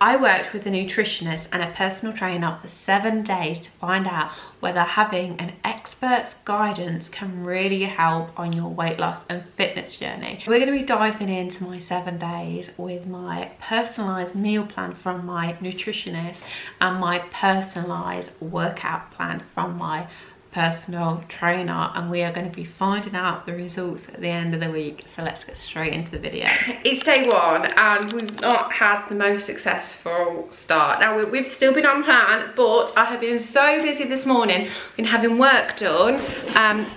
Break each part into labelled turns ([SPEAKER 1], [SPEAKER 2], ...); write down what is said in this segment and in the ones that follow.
[SPEAKER 1] I worked with a nutritionist and a personal trainer for 7 days to find out whether having an expert's guidance can really help on your weight loss and fitness journey. We're going to be diving into my 7 days with my personalised meal plan from my nutritionist and my personalised workout plan from my personal trainer, and we are going to be finding out the results at the end of the week. So let's get straight into the video. It's day 1 and we've not had the most successful start. Now we've still been on plan, but I have been so busy this morning, been having work done.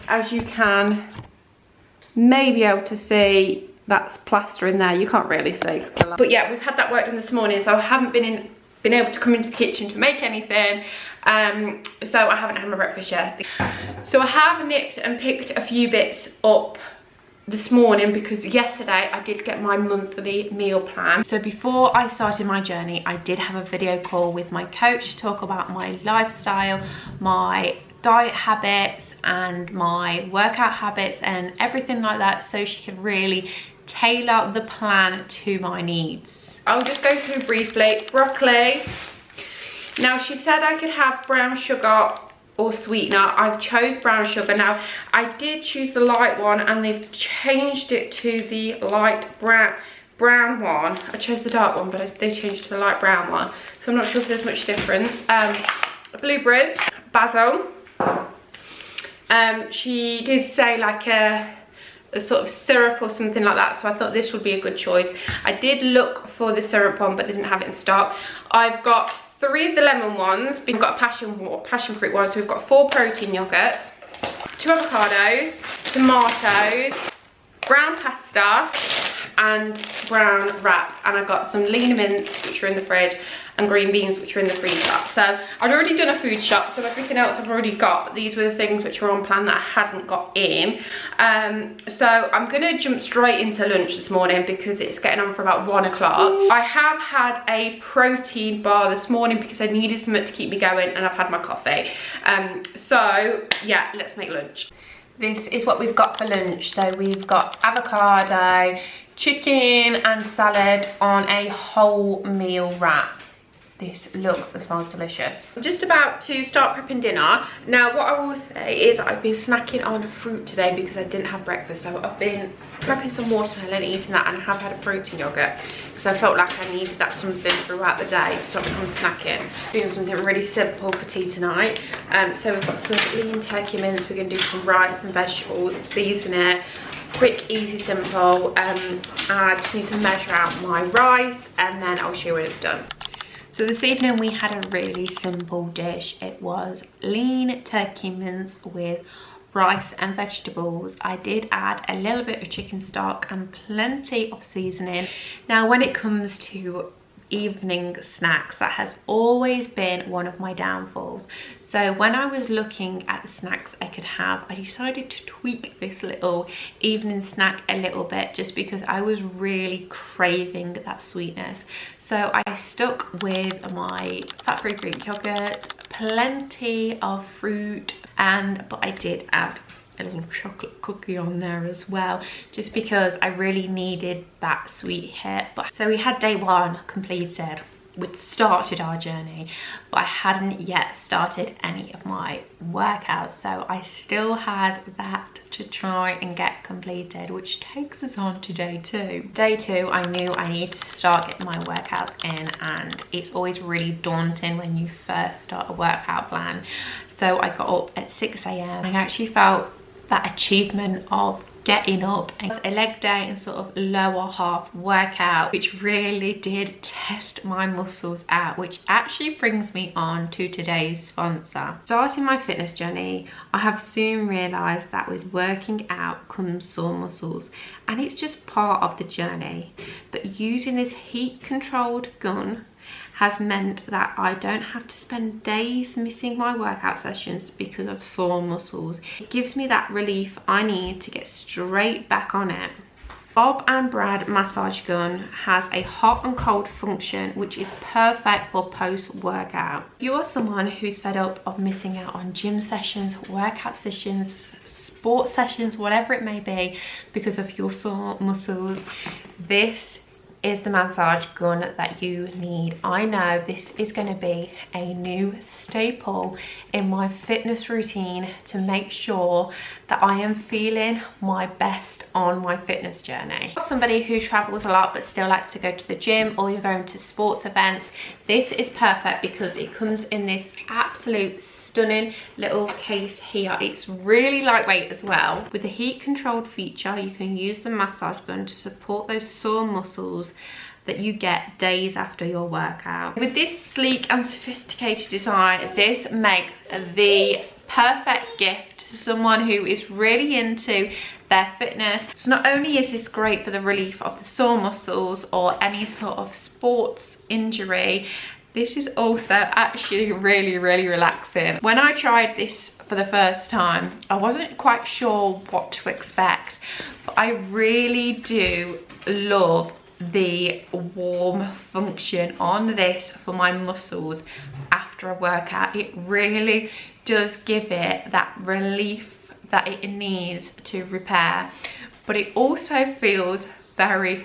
[SPEAKER 1] As you can maybe be able to see, that's plaster in there. You can't really see, but yeah, we've had that work done this morning, so I haven't been able to come into the kitchen to make anything. So I haven't had my breakfast yet. So I have nipped and picked a few bits up this morning because yesterday I did get my monthly meal plan. So before I started my journey, I did have a video call with my coach to talk about my lifestyle, my diet habits and my workout habits and everything like that, so she could really tailor the plan to my needs. I'll just go through briefly. Broccoli. Now she said I could have brown sugar or sweetener. I've chose brown sugar. Now I did choose the light one and they've changed it to the light brown one. I chose the dark one, but they changed it to the light brown one, so I'm not sure if there's much difference. Blueberries, basil. She did say like a sort of syrup or something like that, so I thought this would be a good choice. I did look for the syrup one, but they didn't have it in stock. I've got 3 of the lemon ones. We've got a passion fruit one, so we've got 4 protein yogurts, 2 avocados, tomatoes, brown pasta and brown wraps, and I've got some lean mints which are in the fridge and green beans which are in the freezer. So I'd already done a food shop, so everything else I've already got, but these were the things which were on plan that I hadn't got in. So I'm gonna jump straight into lunch this morning because it's getting on for about 1 o'clock. I have had a protein bar this morning because I needed something to keep me going, and I've had my coffee. So yeah, let's make lunch. This is what we've got for lunch. So we've got avocado, chicken and salad on a wholemeal wrap. This looks and smells delicious. I'm just about to start prepping dinner. Now what I will say is I've been snacking on fruit today because I didn't have breakfast, so I've been prepping some watermelon, eating that, and I have had a protein yogurt because I felt like I needed that something throughout the day to stop me from snacking. Doing something really simple for tea tonight. So we've got some lean turkey mince. We're going to do some rice and vegetables, season it. Quick, easy, simple. I just need to measure out my rice and then I'll show you when it's done. So this evening we had a really simple dish. It was lean turkey mince with rice and vegetables. I did add a little bit of chicken stock and plenty of seasoning. Now when it comes to evening snacks, that has always been one of my downfalls. So when I was looking at the snacks I could have, I decided to tweak this little evening snack a little bit just because I was really craving that sweetness. So I stuck with my fat-free Greek yogurt, plenty of fruit, but I did add a little chocolate cookie on there as well, just because I really needed that sweet hit. So we had day 1 completed. We'd started our journey, but I hadn't yet started any of my workouts, so I still had that to try and get completed, which takes us on to day 2. Day 2, I knew I needed to start getting my workouts in, and it's always really daunting when you first start a workout plan. So I got up at 6 AM. I actually felt that achievement of getting up and a leg day and sort of lower half workout, which really did test my muscles out, which actually brings me on to today's sponsor. Starting my fitness journey, I have soon realized that with working out comes sore muscles, and it's just part of the journey. But using this heat controlled gun has meant that I don't have to spend days missing my workout sessions because of sore muscles. It gives me that relief I need to get straight back on it. Bob and Brad massage gun has a hot and cold function, which is perfect for post-workout. If you are someone who's fed up of missing out on gym sessions, workout sessions, sports sessions, whatever it may be, because of your sore muscles, this is the massage gun that you need. I know this is going to be a new staple in my fitness routine to make sure that I am feeling my best on my fitness journey. Somebody who travels a lot but still likes to go to the gym, or you're going to sports events, this is perfect because it comes in this absolute stunning little case here. It's really lightweight as well. With the heat controlled feature, you can use the massage gun to support those sore muscles that you get days after your workout. With this sleek and sophisticated design, this makes the perfect gift to someone who is really into their fitness. So not only is this great for the relief of the sore muscles or any sort of sports injury, this is also actually really relaxing. When I tried this for the first time, I wasn't quite sure what to expect, but I really do love the warm function on this for my muscles after a workout. It really does give it that relief that it needs to repair, but it also feels very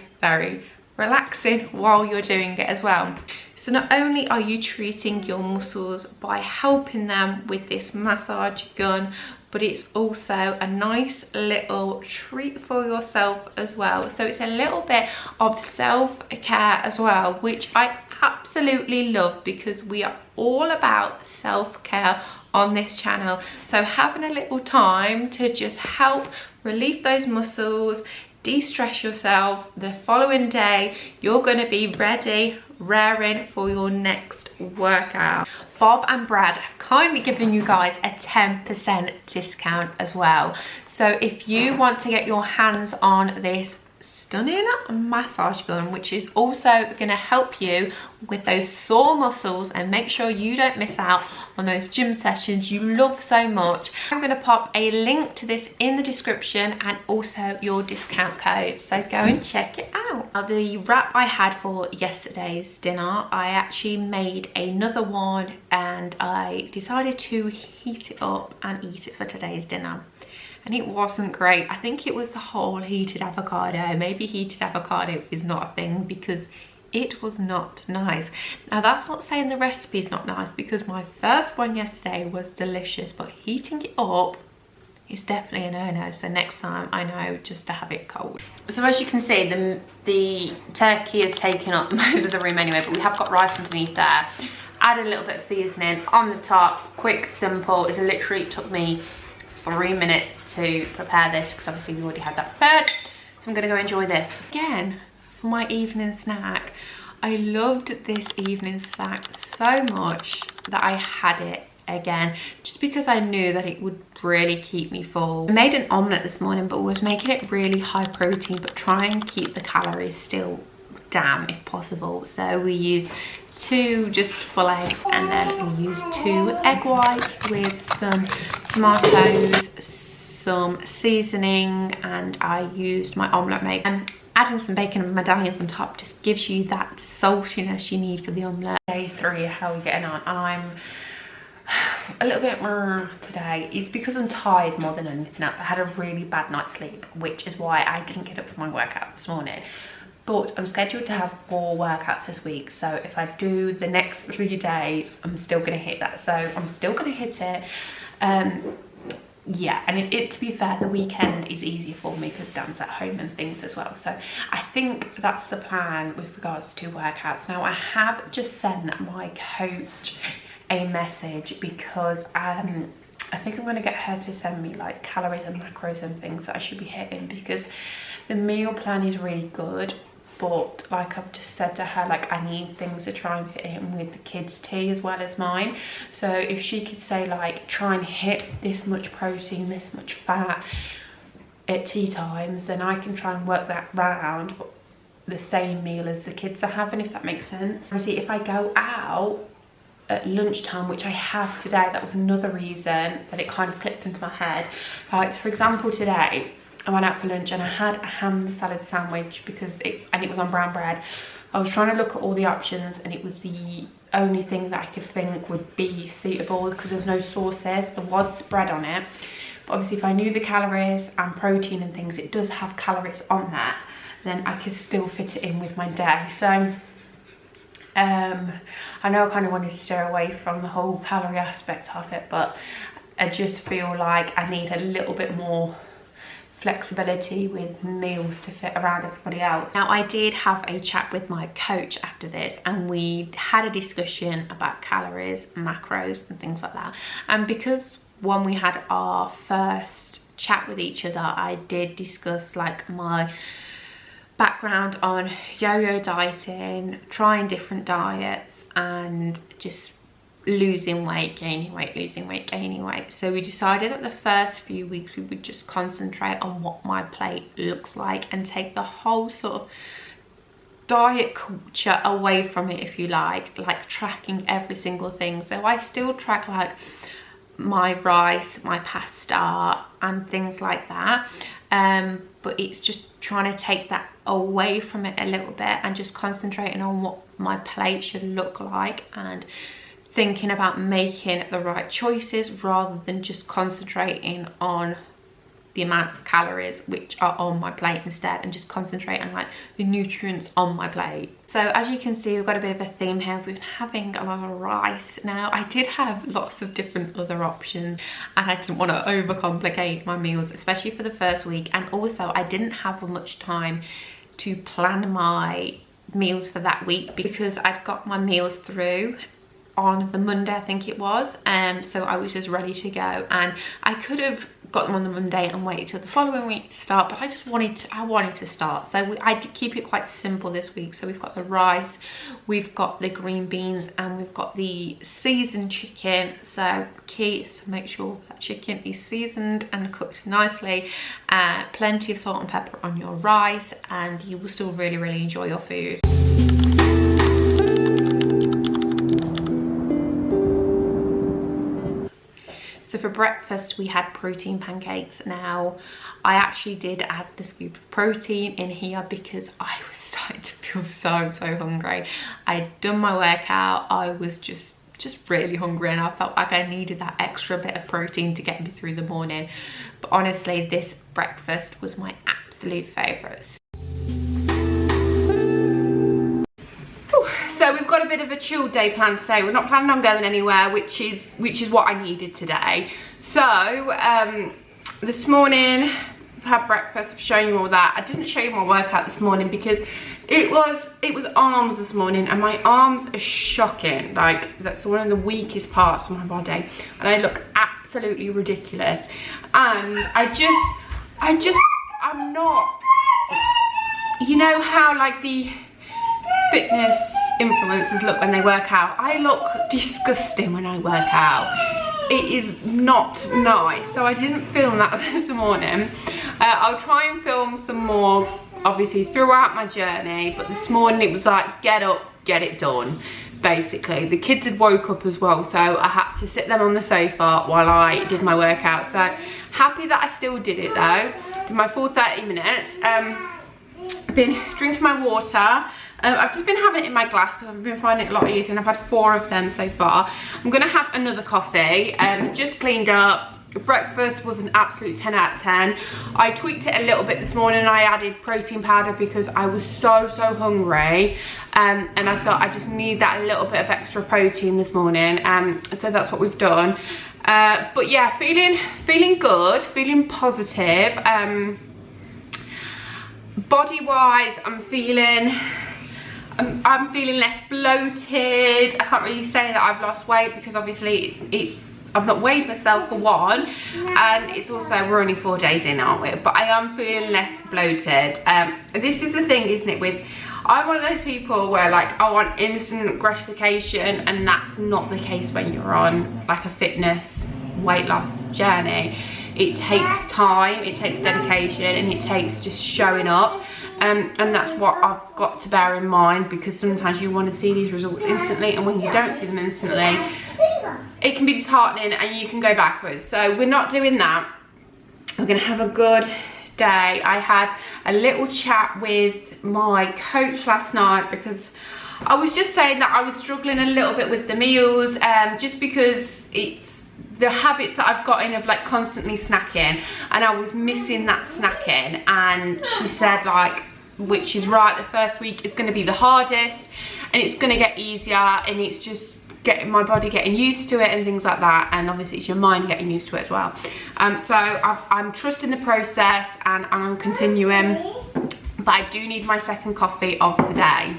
[SPEAKER 1] relaxing while you're doing it as well. So not only are you treating your muscles by helping them with this massage gun, but it's also a nice little treat for yourself as well. So it's a little bit of self-care as well, which I absolutely love because we are all about self-care on this channel. So having a little time to just help relieve those muscles, de-stress yourself, the following day you're going to be ready, raring for your next workout. Bob and Brad have kindly given you guys a 10% discount as well. So if you want to get your hands on this stunning massage gun, which is also going to help you with those sore muscles and make sure you don't miss out on those gym sessions you love so much, I'm going to pop a link to this in the description and also your discount code, so go and check it out. Now, the wrap I had for yesterday's dinner, I actually made another one and I decided to heat it up and eat it for today's dinner. And it wasn't great. I think it was the whole heated avocado. Maybe heated avocado is not a thing because it was not nice. Now that's not saying the recipe is not nice, because my first one yesterday was delicious, but heating it up is definitely a no-no. So next time I know just to have it cold. So as you can see, the turkey is taking up most of the room anyway, but we have got rice underneath there. Add a little bit of seasoning on the top, quick, simple. It literally took me 3 minutes to prepare this because obviously we already had that prepared. So I'm gonna go enjoy this. Again, for my evening snack, I loved this evening snack so much that I had it again, just because I knew that it would really keep me full. I made an omelette this morning, but was making it really high protein, but try and keep the calories still down if possible. So we used 2 just full eggs, and then we used 2 egg whites with some tomatoes, some seasoning, and I used my omelette maker. And adding some bacon and medallions on top just gives you that saltiness you need for the omelette. Day 3, how are we getting on? I'm a little bit today. It's because I'm tired more than anything else. I had a really bad night's sleep, which is why I didn't get up for my workout this morning. But I'm scheduled to have 4 workouts this week, so if I do the next 3 days, I'm still going to hit that. So I'm still going to hit it. Yeah, and to be fair, the weekend is easier for me because Dan's at home and things as well. So I think that's the plan with regards to workouts. Now, I have just sent my coach a message because I think I'm going to get her to send me like calories and macros and things that I should be hitting, because the meal plan is really good. But like I've just said to her, like I need things to try and fit in with the kids' tea as well as mine. So if she could say like try and hit this much protein, this much fat at tea times, then I can try and work that round the same meal as the kids are having, if that makes sense. Obviously, if I go out at lunchtime, which I have today, that was another reason that it kind of clicked into my head. Right, so for example, today I went out for lunch and I had a ham salad sandwich because it was on brown bread. I was trying to look at all the options and it was the only thing that I could think would be suitable because there's no sauces. There was spread on it, but obviously if I knew the calories and protein and things, it does have calories on that. then I can still fit it in with my day. So I know I kind of wanted to steer away from the whole calorie aspect of it, but I just feel like I need a little bit more flexibility with meals to fit around everybody else. Now, I did have a chat with my coach after this, and we had a discussion about calories, macros and things like that. And because when we had our first chat with each other, I did discuss like my background on yo-yo dieting, trying different diets, and just losing weight, gaining weight, losing weight, gaining weight. So we decided that the first few weeks we would just concentrate on what my plate looks like and take the whole sort of diet culture away from it, if you like tracking every single thing. So I still track like my rice, my pasta and things like that, but it's just trying to take that away from it a little bit and just concentrating on what my plate should look like, and thinking about making the right choices rather than just concentrating on the amount of calories which are on my plate instead, and just concentrate on like the nutrients on my plate. So as you can see, we've got a bit of a theme here. We've been having a lot of rice. Now, I did have lots of different other options, and I didn't want to overcomplicate my meals, especially for the first week. And also I didn't have much time to plan my meals for that week because I'd got my meals through on the Monday, I think it was, so I was just ready to go, and I could have got them on the Monday and waited till the following week to start, but I just wanted to start. So I did keep it quite simple this week. So we've got the rice, we've got the green beans, and we've got the seasoned chicken. So key is to make sure that chicken is seasoned and cooked nicely, plenty of salt and pepper on your rice, and you will still really enjoy your food. So for breakfast we had protein pancakes. Now, I actually did add the scoop of protein in here because I was starting to feel so hungry. I'd done my workout, I was just really hungry, and I felt like I needed that extra bit of protein to get me through the morning. But honestly, this breakfast was my absolute favourite. So we've got a bit of a chill day planned today. We're not planning on going anywhere, which is what I needed today. So this morning I've had breakfast. I've shown you all that. I didn't show you my workout this morning because it was arms this morning, and my arms are shocking. Like, that's one of the weakest parts of my body, and I look absolutely ridiculous. And I'm not, you know how like the fitness influencers look when they work out? I look disgusting when I work out. It is not nice. So I didn't film that this morning. I'll try and film some more, obviously, throughout my journey, but this morning it was like, get up, get it done, basically. The kids had woke up as well, so I had to sit them on the sofa while I did my workout. So happy that I still did it though. Did my full 30 minutes. I've been drinking my water. I've just been having it in my glass because I've been finding it a lot easier, and I've had 4 of them so far. I'm going to have another coffee. Just cleaned up. Breakfast was an absolute 10 out of 10. I tweaked it a little bit this morning. I added protein powder because I was so hungry, and I thought I just need that little bit of extra protein this morning. So that's what we've done. But yeah, feeling good, feeling positive. Body wise, I'm feeling less bloated. I can't really say that I've lost weight because obviously I've not weighed myself for one, and it's also, we're only 4 days in, aren't we? But I am feeling less bloated. This is the thing, isn't it, I'm one of those people where like I want instant gratification, and that's not the case when you're on like a fitness weight loss journey. It takes time, it takes dedication, and it takes just showing up. And that's what I've got to bear in mind, because sometimes you want to see these results instantly, and when you don't see them instantly, it can be disheartening and you can go backwards. So we're not doing that. We're going to have a good day. I had a little chat with my coach last night because I was just saying that I was struggling a little bit with the meals, just because it's the habits that I've got in of like constantly snacking, and I was missing that snacking. And she said like, which is right. The first week is going to be the hardest, and it's going to get easier, and it's just getting my body getting used to it and things like that, and obviously it's your mind getting used to it as well. So I'm trusting the process and I'm continuing, but I do need my second coffee of the day.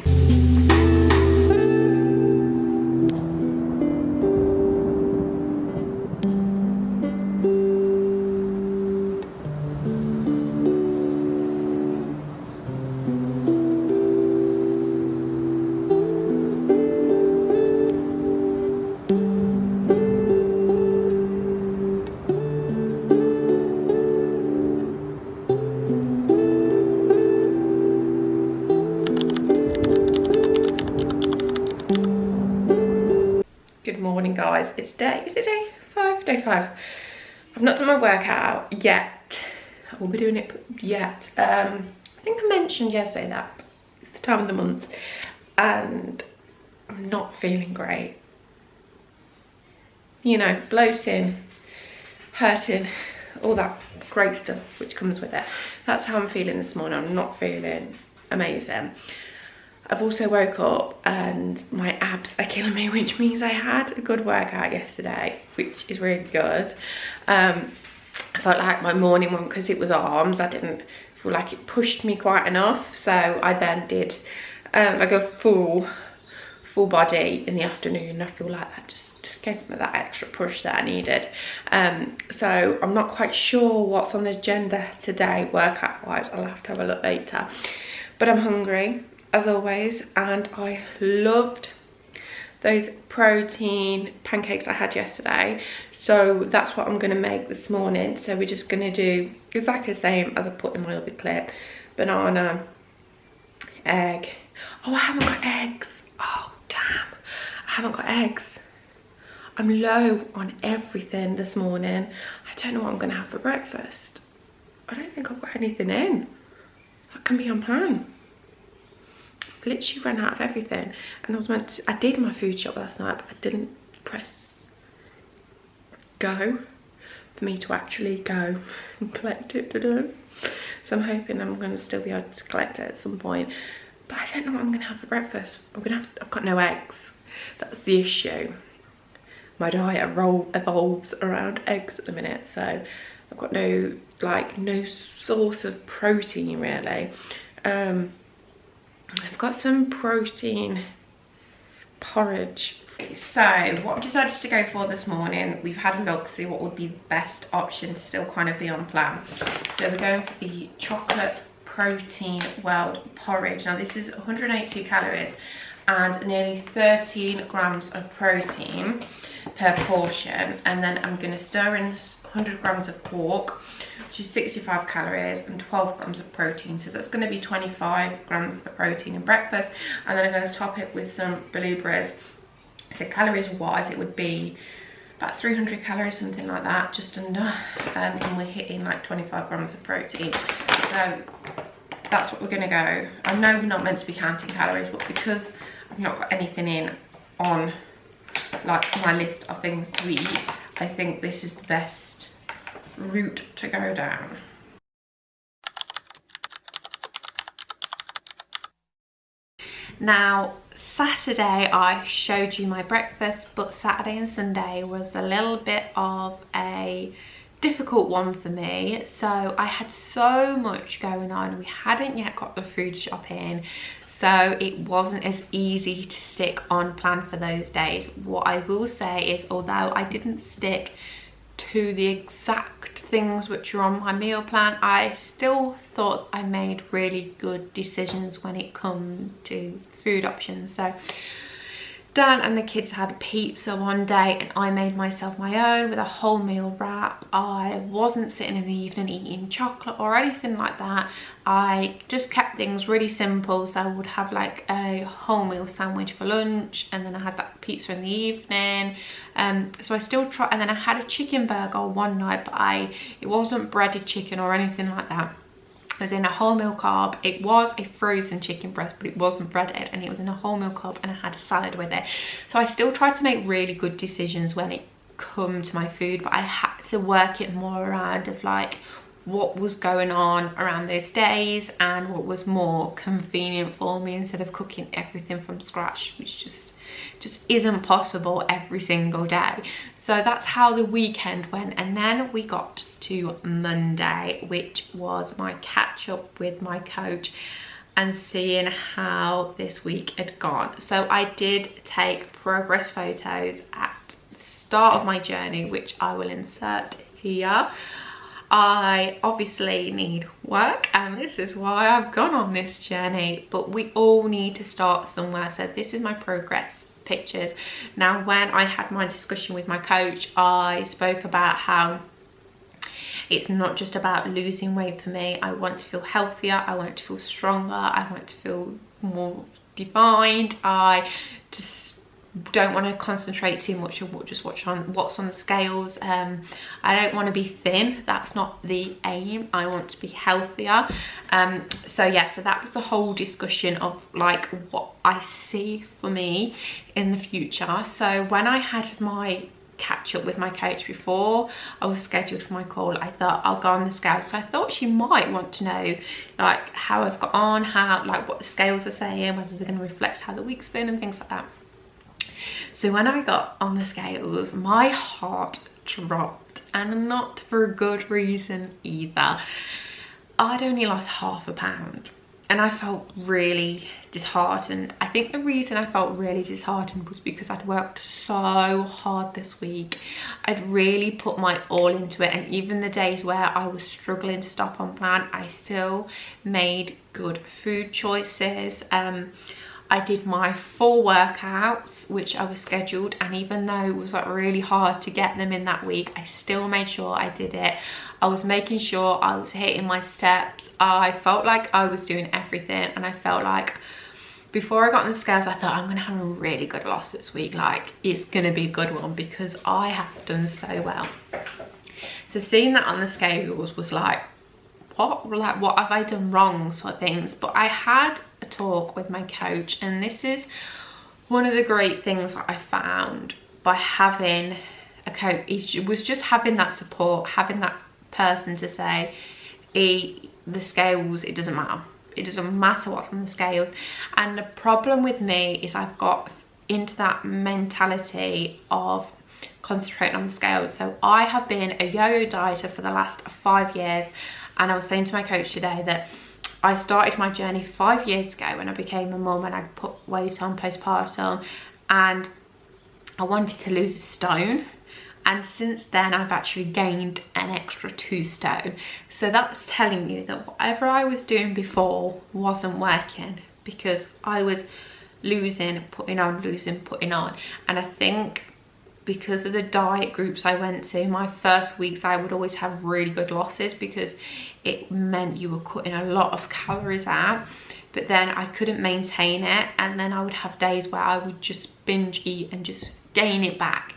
[SPEAKER 1] Guys, it's day 5? Day 5. I've not done my workout yet. I will be doing it yet. I think I mentioned yesterday that it's the time of the month and I'm not feeling great. You know, bloating, hurting, all that great stuff which comes with it. That's how I'm feeling this morning. I'm not feeling amazing. I've also woke up and my abs are killing me, which means I had a good workout yesterday, which is really good. I felt like my morning one, because it was arms, I didn't feel like it pushed me quite enough. So I then did like a full body in the afternoon. I feel like that just gave me that extra push that I needed. So I'm not quite sure what's on the agenda today workout wise. I'll have to have a look later. But I'm hungry, as always, and I loved those protein pancakes I had yesterday, so that's what I'm going to make this morning. So we're just going to do exactly the same as I put in my other clip: banana, egg. Oh, I haven't got eggs. Oh damn, I haven't got eggs. I'm low on everything this morning. I don't know what I'm going to have for breakfast. I don't think I've got anything in that can be on plan. Literally ran out of everything, and I did my food shop last night, but I didn't press go for me to actually go and collect it today. So I'm hoping I'm going to still be able to collect it at some point, but I don't know what I'm going to have for breakfast. I've got no eggs. That's the issue. My diet evolves around eggs at the minute, so I've got no source of protein really. I've got some protein porridge. So what I've decided to go for this morning, we've had a look, see what would be the best option to still kind of be on plan. So we're going for the chocolate protein world porridge. Now this is 182 calories and nearly 13 grams of protein per portion, and then I'm going to stir in 100 grams of pork, which is 65 calories, and 12 grams of protein. So that's going to be 25 grams of protein in breakfast, and then I'm going to top it with some blueberries. So calories wise, it would be about 300 calories, something like that, just under, and we're hitting like 25 grams of protein. So that's what we're going to go. I know we're not meant to be counting calories, but because I've not got anything in on like my list of things to eat, I think this is the best route to go down. Now Saturday I showed you my breakfast, but Saturday and Sunday was a little bit of a difficult one for me. So I had so much going on. We hadn't yet got the food shop in, so it wasn't as easy to stick on plan for those days. What I will say is, although I didn't stick to the exact things which are on my meal plan, I still thought I made really good decisions when it comes to food options. So Dan and the kids had pizza one day and I made myself my own with a wholemeal wrap. I wasn't sitting in the evening eating chocolate or anything like that. I just kept things really simple. So I would have like a wholemeal sandwich for lunch, and then I had that pizza in the evening. So I still try, and then I had a chicken burger one night, but it wasn't breaded chicken or anything like that. It was in a wholemeal carb. It was a frozen chicken breast, but it wasn't breaded, and it was in a wholemeal carb, and I had a salad with it. So I still tried to make really good decisions when it come to my food, but I had to work it more around of like what was going on around those days and what was more convenient for me, instead of cooking everything from scratch, which just isn't possible every single day. So that's how the weekend went. And then we got to Monday, which was my catch up with my coach and seeing how this week had gone. So I did take progress photos at the start of my journey, which I will insert here. I obviously need work, and this is why I've gone on this journey, but we all need to start somewhere. So this is my progress pictures. Now, when I had my discussion with my coach, I spoke about how it's not just about losing weight for me. I want to feel healthier, I want to feel stronger, I want to feel more defined. I just don't want to concentrate too much on what's on the scales. I don't want to be thin, that's not the aim. I want to be healthier. So yeah, so that was the whole discussion of like what I see for me in the future. So when I had my catch up with my coach before I was scheduled for my call, I thought I'll go on the scales. So I thought she might want to know like how I've got on, how, like what the scales are saying, whether they're going to reflect how the week's been and things like that. So when I got on the scales, my heart dropped, and not for a good reason either. I'd only lost ½ pound and I felt really disheartened. I think the reason I felt really disheartened was because I'd worked so hard this week. I'd really put my all into it, and even the days where I was struggling to stop on plan, I still made good food choices. I did my full workouts, which I was scheduled, and even though it was like really hard to get them in that week, I still made sure I did it. I was making sure I was hitting my steps. I felt like I was doing everything, and I felt like before I got on the scales, I thought I'm gonna have a really good loss this week. Like, it's gonna be a good one because I have done so well. So seeing that on the scales was like, what have I done wrong, sort of things. But I had a talk with my coach, and this is one of the great things that I found by having a coach. It was just having that support, having that person to say, the scales, it doesn't matter. It doesn't matter what's on the scales. And the problem with me is I've got into that mentality of concentrating on the scales. So I have been a yo-yo dieter for the last 5 years, and I was saying to my coach today that I started my journey 5 years ago when I became a mum, and I put weight on postpartum, and I wanted to lose a stone. And since then, I've actually gained an extra 2 stone. So that's telling you that whatever I was doing before wasn't working, because I was losing, putting on, losing, putting on. And I think because of the diet groups I went to, my first weeks I would always have really good losses because it meant you were cutting a lot of calories out, but then I couldn't maintain it, and then I would have days where I would just binge eat and just gain it back.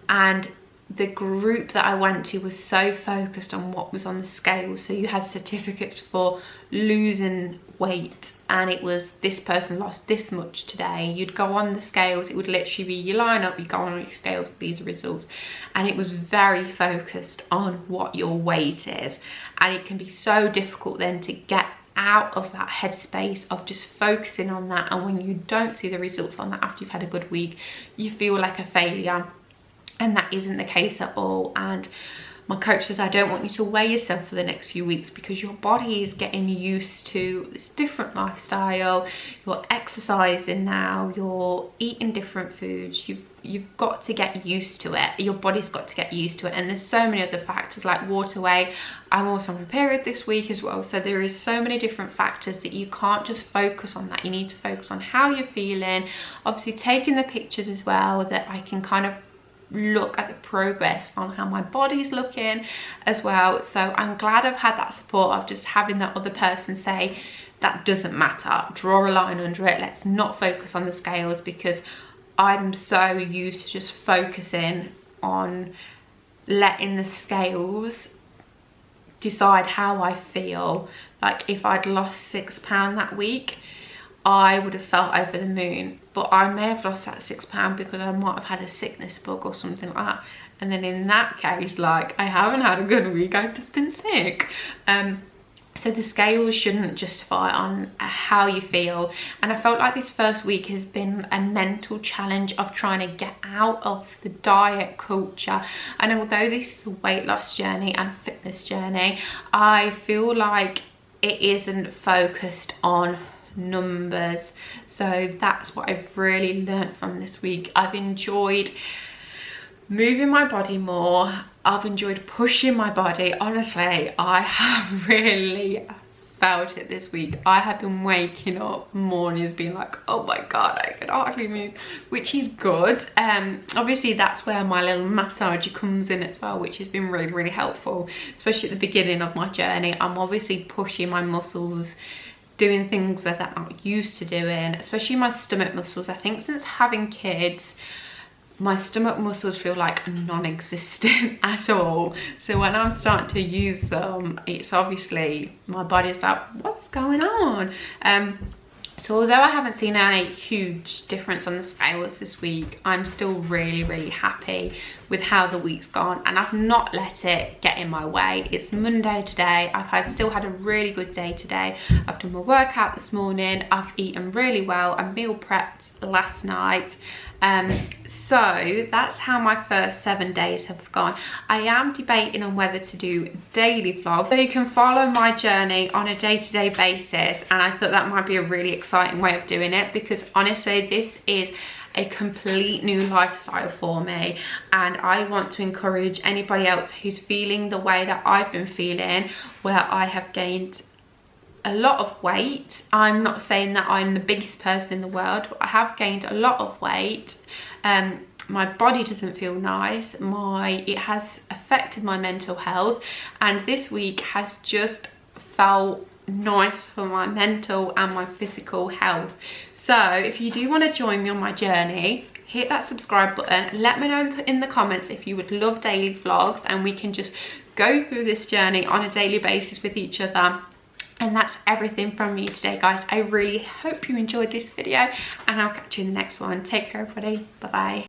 [SPEAKER 1] And the group that I went to was so focused on what was on the scale. So you had certificates for losing weight, and it was this person lost this much today. You'd go on the scales, it would literally be you line up, you go on your scales, these are results. And it was very focused on what your weight is, and it can be so difficult then to get out of that headspace of just focusing on that. And when you don't see the results on that after you've had a good week, you feel like a failure, and that isn't the case at all. And my coach says, I don't want you to weigh yourself for the next few weeks because your body is getting used to this different lifestyle. You're exercising now, you're eating different foods, you've got to get used to it. Your body's got to get used to it. And there's so many other factors like water weight. I'm also on a period this week as well. So there is so many different factors that you can't just focus on that. You need to focus on how you're feeling. Obviously taking the pictures as well, that I can kind of look at the progress on how my body's looking as well. So I'm glad I've had that support of just having that other person say that doesn't matter, draw a line under it, let's not focus on the scales, because I'm so used to just focusing on letting the scales decide how I feel. Like if I'd lost £6 that week, I would have felt over the moon. But I may have lost that £6 because I might have had a sickness bug or something like that. And then in that case, like, I haven't had a good week, I've just been sick. So the scales shouldn't justify on how you feel. And I felt like this first week has been a mental challenge of trying to get out of the diet culture. And although this is a weight loss journey and fitness journey, I feel like it isn't focused on numbers. So that's what I've really learned from this week. I've enjoyed moving my body more. I've enjoyed pushing my body. Honestly, I have really felt it this week. I have been waking up mornings being like, oh my god, I can hardly move, which is good. Obviously that's where my little massager comes in as well, which has been really, really helpful, especially at the beginning of my journey. I'm obviously pushing my muscles, doing things that I'm not used to doing, especially my stomach muscles. I think since having kids, my stomach muscles feel like non-existent at all. So when I'm starting to use them, it's obviously, my body's like, what's going on? So although I haven't seen a huge difference on the scales this week, I'm still really, really happy with how the week's gone, and I've not let it get in my way. It's Monday today. I've still had a really good day today. I've done my workout this morning. I've eaten really well. I meal prepped last night. So that's how my first 7 days have gone. I am debating on whether to do daily vlogs so you can follow my journey on a day-to-day basis, and I thought that might be a really exciting way of doing it, because honestly this is a complete new lifestyle for me, and I want to encourage anybody else who's feeling the way that I've been feeling, where I have gained a lot of weight. I'm not saying that I'm the biggest person in the world, but I have gained a lot of weight. My body doesn't feel nice. It has affected my mental health, and this week has just felt nice for my mental and my physical health. So if you do want to join me on my journey, hit that subscribe button. Let me know in the comments if you would love daily vlogs, and we can just go through this journey on a daily basis with each other. And that's everything from me today, guys. I really hope you enjoyed this video, and I'll catch you in the next one. Take care, everybody. Bye bye.